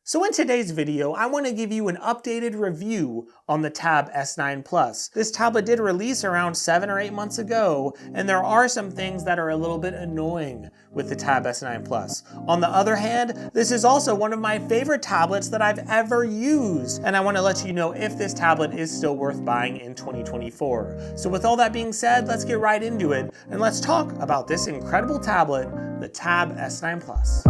So in today's video, I want to give you an updated review on the Tab S9 Plus. This tablet did release around 7 or 8 months ago, and there are some things that are a little bit annoying with the Tab S9 Plus. On the other hand, this is also one of my favorite tablets that I've ever used, and I want to let you know if this tablet is still worth buying in 2024. So with all that being said, let's get right into it, and let's talk about this incredible tablet, the Tab S9 Plus.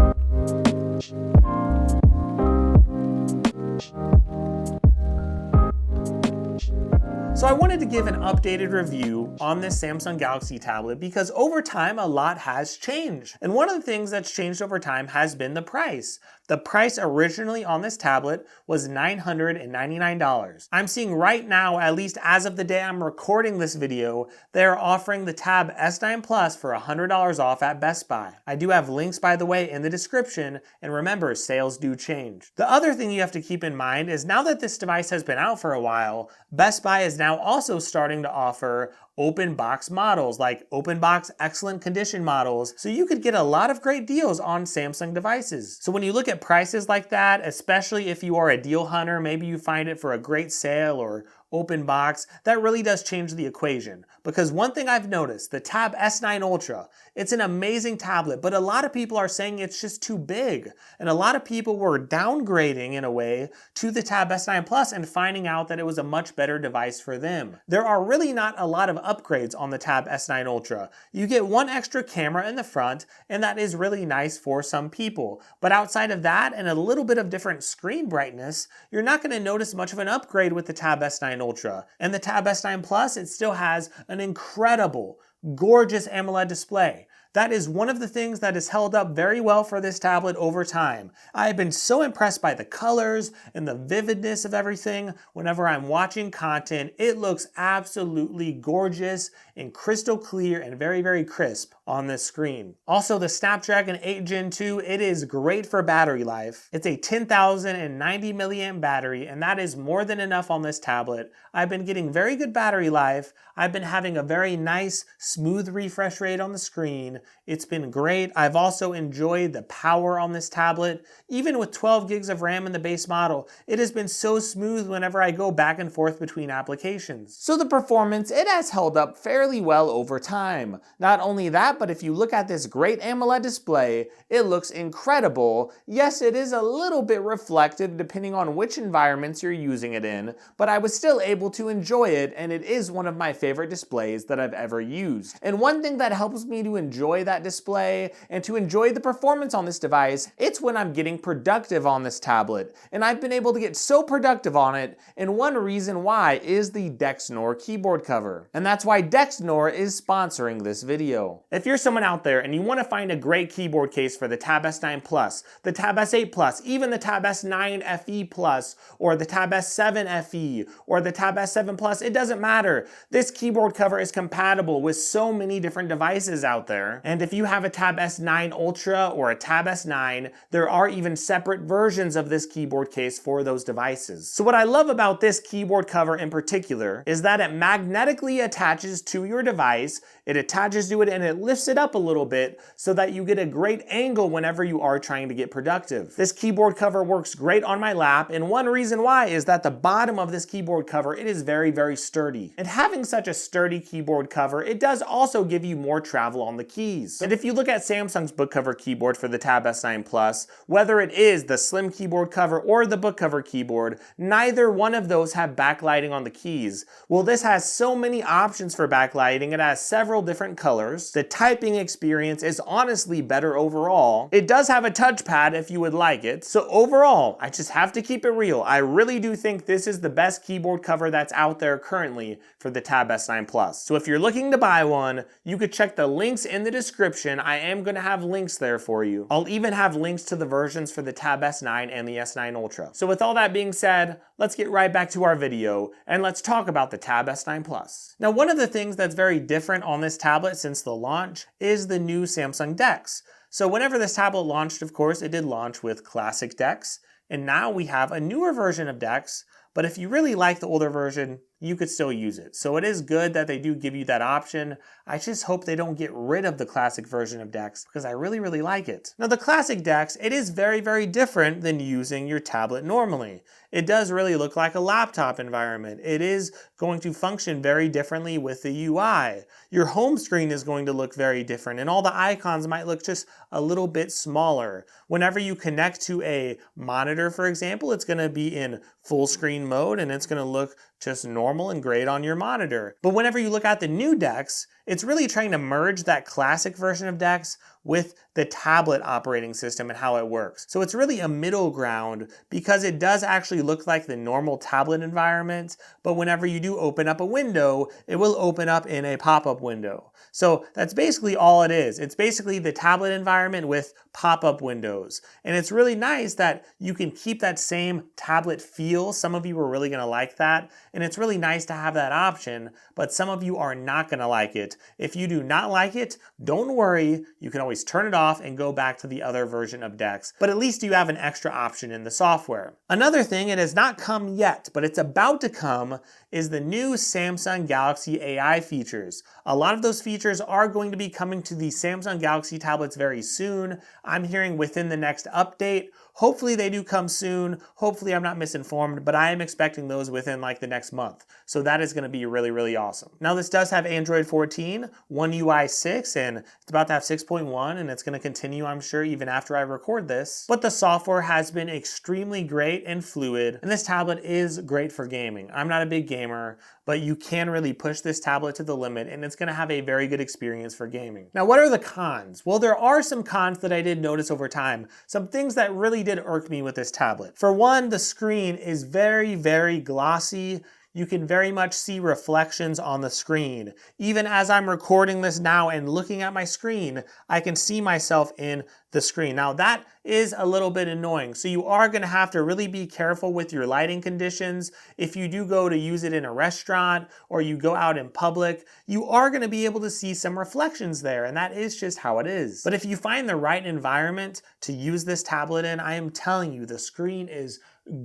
So I wanted to give an updated review on this Samsung Galaxy tablet because over time a lot has changed. And one of the things that's changed over time has been the price. The price originally on this tablet was $999. I'm seeing right now, at least as of the day I'm recording this video, they're offering the Tab S9 Plus for $100 off at Best Buy. I do have links, by the way, in the description, and remember, sales do change. The other thing you have to keep in mind is now that this device has been out for a while, Best Buy is now also starting to offer open box models, like open box excellent condition models, so you could get a lot of great deals on Samsung devices. So when you look at prices like that, especially if you are a deal hunter, maybe you find it for a great sale or open box, that really does change the equation. Because one thing I've noticed, the Tab S9 Ultra, it's an amazing tablet, but a lot of people are saying it's just too big. And a lot of people were downgrading in a way to the Tab S9 Plus and finding out that it was a much better device for them. There are really not a lot of upgrades on the Tab S9 Ultra. You get one extra camera in the front, and that is really nice for some people. But outside of that and a little bit of different screen brightness, you're not going to notice much of an upgrade with the Tab S9 Ultra. And the Tab S9 Plus, it still has an incredible, gorgeous AMOLED display. That is one of the things that has held up very well for this tablet over time. I have been so impressed by the colors and the vividness of everything. Whenever I'm watching content, it looks absolutely gorgeous and crystal clear and very, very crisp on this screen. Also, the Snapdragon 8 Gen 2, it is great for battery life. It's a 10,090 milliamp battery, and that is more than enough on this tablet. I've been getting very good battery life. I've been having a very nice, smooth refresh rate on the screen. It's been great. I've also enjoyed the power on this tablet. Even with 12 gigs of RAM in the base model, it has been so smooth whenever I go back and forth between applications. So the performance, it has held up fairly well over time. Not only that, but if you look at this great AMOLED display, it looks incredible. Yes, it is a little bit reflective depending on which environments you're using it in, but I was still able to enjoy it, and it is one of my favorite displays that I've ever used. And one thing that helps me to enjoy that display and to enjoy the performance on this device, it's when I'm getting productive on this tablet. And I've been able to get so productive on it, and one reason why is the Dexnor keyboard cover. And that's why Dexnor is sponsoring this video. If you're someone out there and you want to find a great keyboard case for the Tab S9 Plus, the Tab S8 Plus, even the Tab S9 FE Plus, or the Tab S7 FE, or the Tab S7 Plus, it doesn't matter. This keyboard cover is compatible with so many different devices out there. And if you have a Tab S9 Ultra or a Tab S9, there are even separate versions of this keyboard case for those devices. So what I love about this keyboard cover in particular is that it magnetically attaches to your device, it attaches to it and it lifts it up a little bit so that you get a great angle whenever you are trying to get productive. This keyboard cover works great on my lap, and one reason why is that the bottom of this keyboard cover, it is very, very sturdy. And having such a sturdy keyboard cover, it does also give you more travel on the keys. And if you look at Samsung's book cover keyboard for the Tab S9 Plus, whether it is the slim keyboard cover or the book cover keyboard, neither one of those have backlighting on the keys. Well, this has so many options for backlighting. It has several different colors. The typing experience is honestly better overall. It does have a touchpad if you would like it. So overall, I just have to keep it real. I really do think this is the best keyboard cover that's out there currently for the Tab S9 Plus. So if you're looking to buy one, you could check the links in the description. I am going to have links there for you. I'll even have links to the versions for the Tab S9 and the S9 Ultra. So with all that being said, let's get right back to our video and let's talk about the Tab S9 Plus. Now, one of the things that's very different on this tablet since the launch is the new Samsung Dex. So whenever this tablet launched, of course, it did launch with classic Dex, and now we have a newer version of Dex. But if you really like the older version, you could still use it. So it is good that they do give you that option. I just hope they don't get rid of the classic version of Dex because I really, really like it. Now the classic Dex, it is very, very different than using your tablet normally. It does really look like a laptop environment. It is going to function very differently with the UI. Your home screen is going to look very different and all the icons might look just a little bit smaller. Whenever you connect to a monitor, for example, it's going to be in full screen mode and it's going to look just normal and great on your monitor. But whenever you look at the new Dex, it's really trying to merge that classic version of Dex with the tablet operating system and how it works. So it's really a middle ground because it does actually look like the normal tablet environment, but whenever you do open up a window, it will open up in a pop-up window. So that's basically all it is. It's basically the tablet environment with pop-up windows. And it's really nice that you can keep that same tablet feel. Some of you are really gonna like that. And it's really nice to have that option, but some of you are not gonna like it. If you do not like it, don't worry. You can always turn it off and go back to the other version of Dex, but at least you have an extra option in the software. Another thing, it has not come yet, but it's about to come, is the new Samsung Galaxy AI features. A lot of those features are going to be coming to the Samsung Galaxy tablets very soon. I'm hearing within the next update. Hopefully they do come soon. Hopefully I'm not misinformed, but I am expecting those within like the next month. So that is going to be really, really awesome. Now this does have Android 14, One UI 6, and it's about to have 6.1, and it's going to continue, I'm sure, even after I record this. But the software has been extremely great and fluid, and this tablet is great for gaming. I'm not a big gamer, but you can really push this tablet to the limit, and it's going to have a very good experience for gaming. Now, what are the cons? Well, there are some cons that I did notice over time. Some things that really did irk me with this tablet. For one, the screen is very, very glossy. You can very much see reflections on the screen. Even as I'm recording this now and looking at my screen, I can see myself in the screen. Now that is a little bit annoying. So you are gonna have to really be careful with your lighting conditions. If you do go to use it in a restaurant or you go out in public, you are gonna be able to see some reflections there, and that is just how it is. But if you find the right environment to use this tablet in, I am telling you, the screen is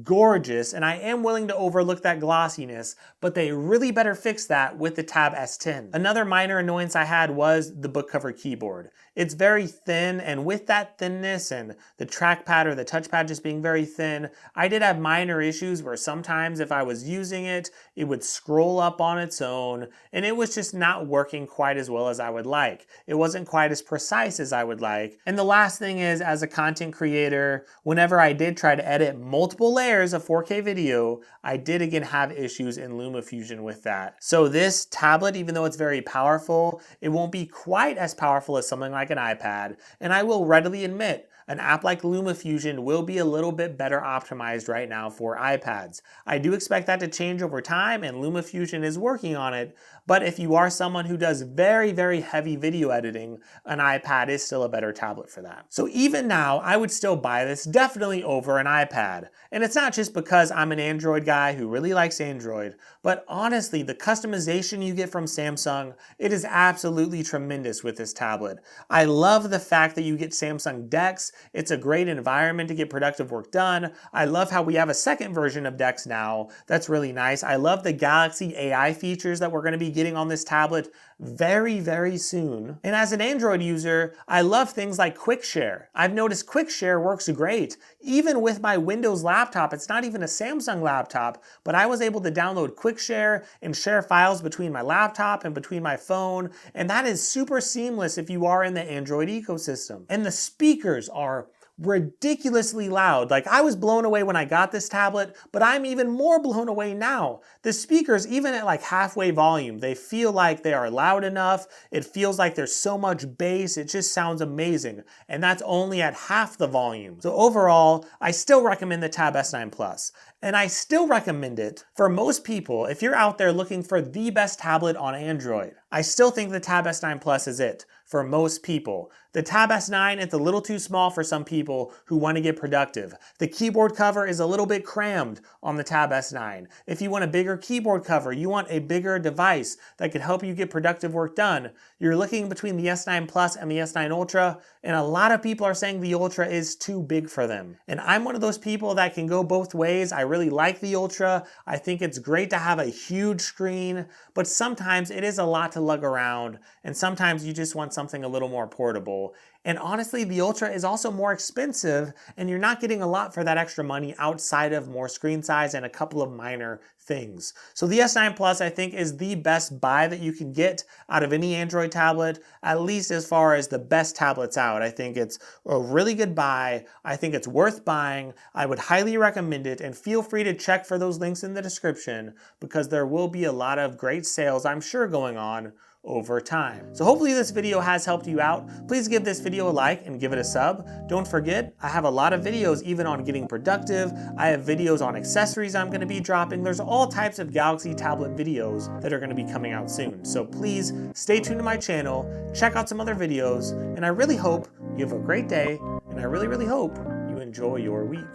gorgeous, and I am willing to overlook that glossiness, but they really better fix that with the Tab S10. Another minor annoyance I had was the book cover keyboard. It's very thin, and with that thinness and the trackpad or the touchpad just being very thin, I did have minor issues where sometimes if I was using it, it would scroll up on its own, and it was just not working quite as well as I would like. It wasn't quite as precise as I would like. And the last thing is, as a content creator, whenever I did try to edit multiple layers of 4K video, I did again have issues in LumaFusion with that. So this tablet, even though it's very powerful, it won't be quite as powerful as something like an iPad. And I will readily admit, an app like LumaFusion will be a little bit better optimized right now for iPads. I do expect that to change over time, and LumaFusion is working on it, but if you are someone who does very, very heavy video editing, an iPad is still a better tablet for that. So even now, I would still buy this definitely over an iPad. And it's not just because I'm an Android guy who really likes Android, but honestly, the customization you get from Samsung, it is absolutely tremendous with this tablet. I love the fact that you get Samsung Dex. It's a great environment to get productive work done. I love how we have a second version of Dex now. That's really nice. I love the Galaxy AI features that we're going to be getting on this tablet very, very soon. And as an Android user, I love things like QuickShare. I've noticed QuickShare works great. Even with my Windows laptop, it's not even a Samsung laptop, but I was able to download QuickShare and share files between my laptop and between my phone, and that is super seamless if you are in the Android ecosystem. And the speakers are ridiculously loud. Like, I was blown away when I got this tablet, but I'm even more blown away now. The speakers, even at like halfway volume, they feel like they are loud enough. It feels like there's so much bass. It just sounds amazing. And that's only at half the volume. So overall, I still recommend the Tab S9 Plus. And I still recommend it for most people if you're out there looking for the best tablet on Android. I still think the Tab S9 Plus is it for most people. The Tab S9 is a little too small for some people who want to get productive. The keyboard cover is a little bit crammed on the Tab S9. If you want a bigger keyboard cover, you want a bigger device that can help you get productive work done, you're looking between the S9 Plus and the S9 Ultra, and a lot of people are saying the Ultra is too big for them. And I'm one of those people that can go both ways. I really like the Ultra. I think it's great to have a huge screen, but sometimes it is a lot to lug around, and sometimes you just want something a little more portable. And honestly, the Ultra is also more expensive, and you're not getting a lot for that extra money outside of more screen size and a couple of minor things. So the S9 Plus, I think, is the best buy that you can get out of any Android tablet, at least as far as the best tablets out. I think it's a really good buy. I think it's worth buying. I would highly recommend it, and feel free to check for those links in the description because there will be a lot of great sales, I'm sure, going on over time. So hopefully this video has helped you out. Please give this video a like and give it a sub. Don't forget, I have a lot of videos even on getting productive. I have videos on accessories I'm going to be dropping. There's all types of Galaxy tablet videos that are going to be coming out soon. So please stay tuned to my channel, check out some other videos, and I really hope you have a great day, and I really, really hope you enjoy your week.